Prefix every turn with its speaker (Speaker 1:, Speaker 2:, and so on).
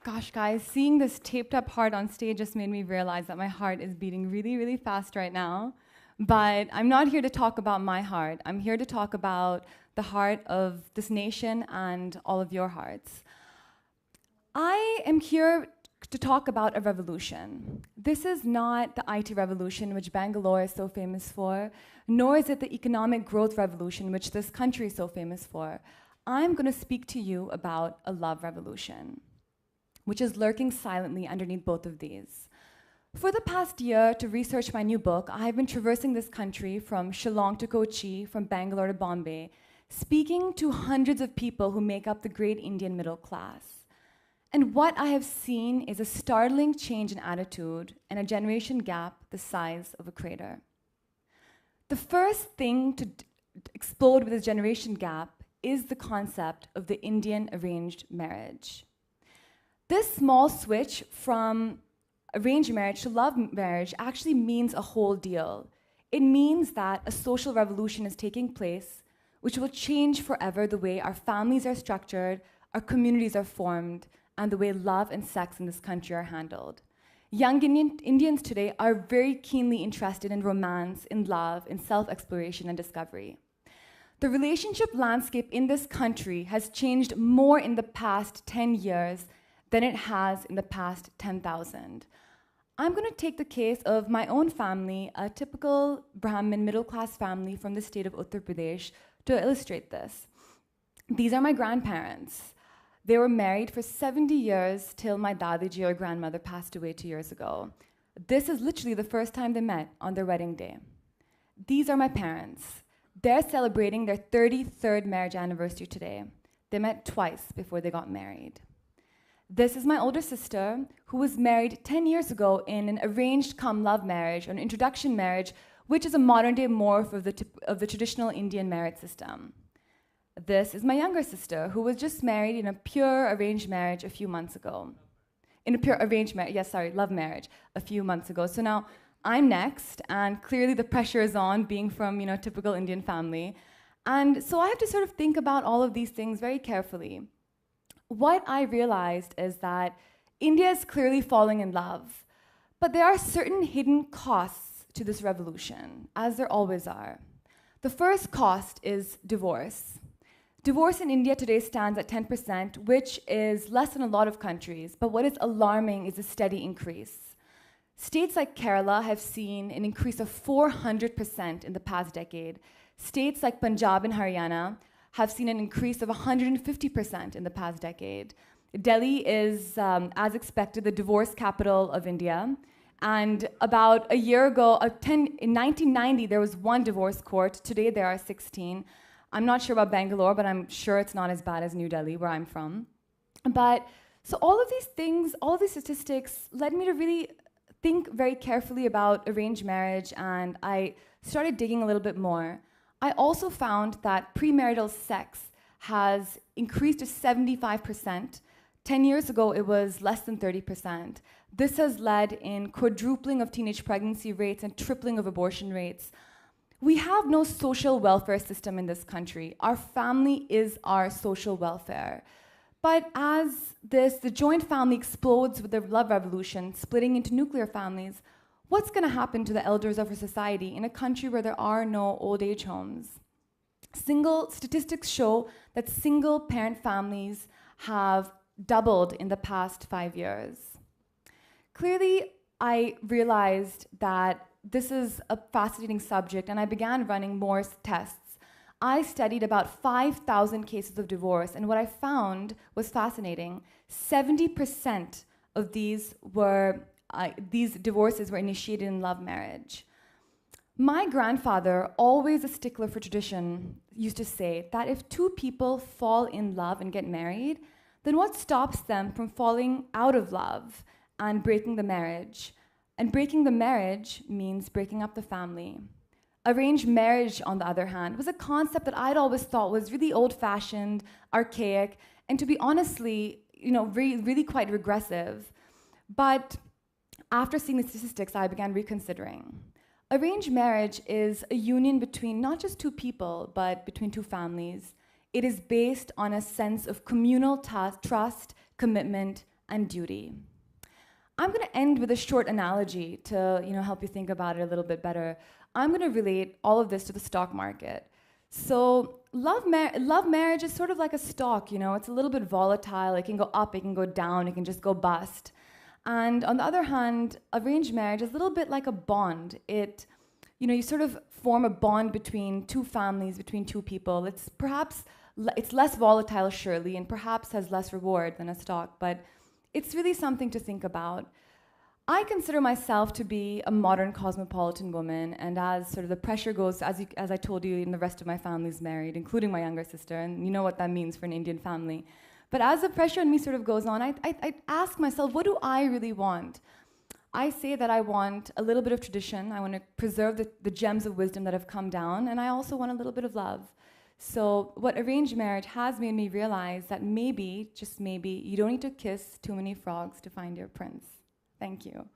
Speaker 1: Gosh, guys, seeing this taped up heart on stage just made me realize that my heart is beating really, really fast right now. But I'm not here to talk about my heart. I'm here to talk about the heart of this nation and all of your hearts. I am here to talk about a revolution. This is not the IT revolution, which Bangalore is so famous for, nor is it the economic growth revolution, which this country is so famous for. I'm going to speak to you about a love revolution, which is lurking silently underneath both of these. For the past year, to research my new book, I have been traversing this country from Shillong to Kochi, from Bangalore to Bombay, speaking to hundreds of people who make up the great Indian middle class. And what I have seen is a startling change in attitude and a generation gap the size of a crater. The first thing to explode with this generation gap is the concept of the Indian arranged marriage. This small switch from arranged marriage to love marriage actually means a whole deal. It means that a social revolution is taking place, which will change forever the way our families are structured, our communities are formed, and the way love and sex in this country are handled. Young Indians today are very keenly interested in romance, in love, in self-exploration and discovery. The relationship landscape in this country has changed more in the past 10 years than it has in the past 10,000. I'm going to take the case of my own family, a typical Brahmin middle-class family from the state of Uttar Pradesh, to illustrate this. These are my grandparents. They were married for 70 years till my dadiji or grandmother passed away 2 years ago. This is literally the first time they met on their wedding day. These are my parents. They're celebrating their 33rd marriage anniversary today. They met twice before they got married. This is my older sister, who was married 10 years ago in an arranged cum love marriage, an introduction marriage, which is a modern-day morph of the traditional Indian marriage system. This is my younger sister, who was just married in a pure arranged marriage a few months ago. In a pure arranged marriage, love marriage, a few months ago. So now I'm next, and clearly the pressure is on, being from, typical Indian family. And so I have to sort of think about all of these things very carefully. What I realized is that India is clearly falling in love, but there are certain hidden costs to this revolution, as there always are. The first cost is divorce. Divorce in India today stands at 10%, which is less than a lot of countries, but what is alarming is a steady increase. States like Kerala have seen an increase of 400% in the past decade. States like Punjab and Haryana have seen an increase of 150% in the past decade. Delhi is, as expected, the divorce capital of India. And about a year ago, in 1990, there was one divorce court. Today, there are 16. I'm not sure about Bangalore, but I'm sure it's not as bad as New Delhi, where I'm from. But so all of these things, all of these statistics led me to really think very carefully about arranged marriage, and I started digging a little bit more. I also found that premarital sex has increased to 75%. 10 years ago, it was less than 30%. This has led in quadrupling of teenage pregnancy rates and tripling of abortion rates. We have no social welfare system in this country. Our family is our social welfare. But as the joint family explodes with the love revolution, splitting into nuclear families, what's going to happen to the elders of our society in a country where there are no old age homes? Statistics show that single-parent families have doubled in the past 5 years. Clearly, I realized that this is a fascinating subject, and I began running more tests. I studied about 5,000 cases of divorce, and what I found was fascinating. 70% of these divorces were initiated in love marriage. My grandfather, always a stickler for tradition, used to say that if two people fall in love and get married, then what stops them from falling out of love and breaking the marriage? And breaking the marriage means breaking up the family. Arranged marriage, on the other hand, was a concept that I'd always thought was really old-fashioned, archaic, and to be honestly, really quite regressive. But after seeing the statistics, I began reconsidering. Arranged marriage is a union between not just two people, but between two families. It is based on a sense of communal trust, commitment, and duty. I'm going to end with a short analogy to help you think about it a little bit better. I'm going to relate all of this to the stock market. So love marriage is sort of like a stock, it's a little bit volatile. It can go up, it can go down, it can just go bust. And on the other hand, arranged marriage is a little bit like a bond. You sort of form a bond between two families, between two people. It's less volatile, surely, and perhaps has less reward than a stock, but it's really something to think about. I consider myself to be a modern cosmopolitan woman, and as sort of the pressure goes, as I told you, and the rest of my family's married, including my younger sister, and you know what that means for an Indian family. But as the pressure on me sort of goes on, I ask myself, what do I really want? I say that I want a little bit of tradition. I want to preserve the gems of wisdom that have come down, and I also want a little bit of love. So what arranged marriage has made me realize that maybe, just maybe, you don't need to kiss too many frogs to find your prince. Thank you.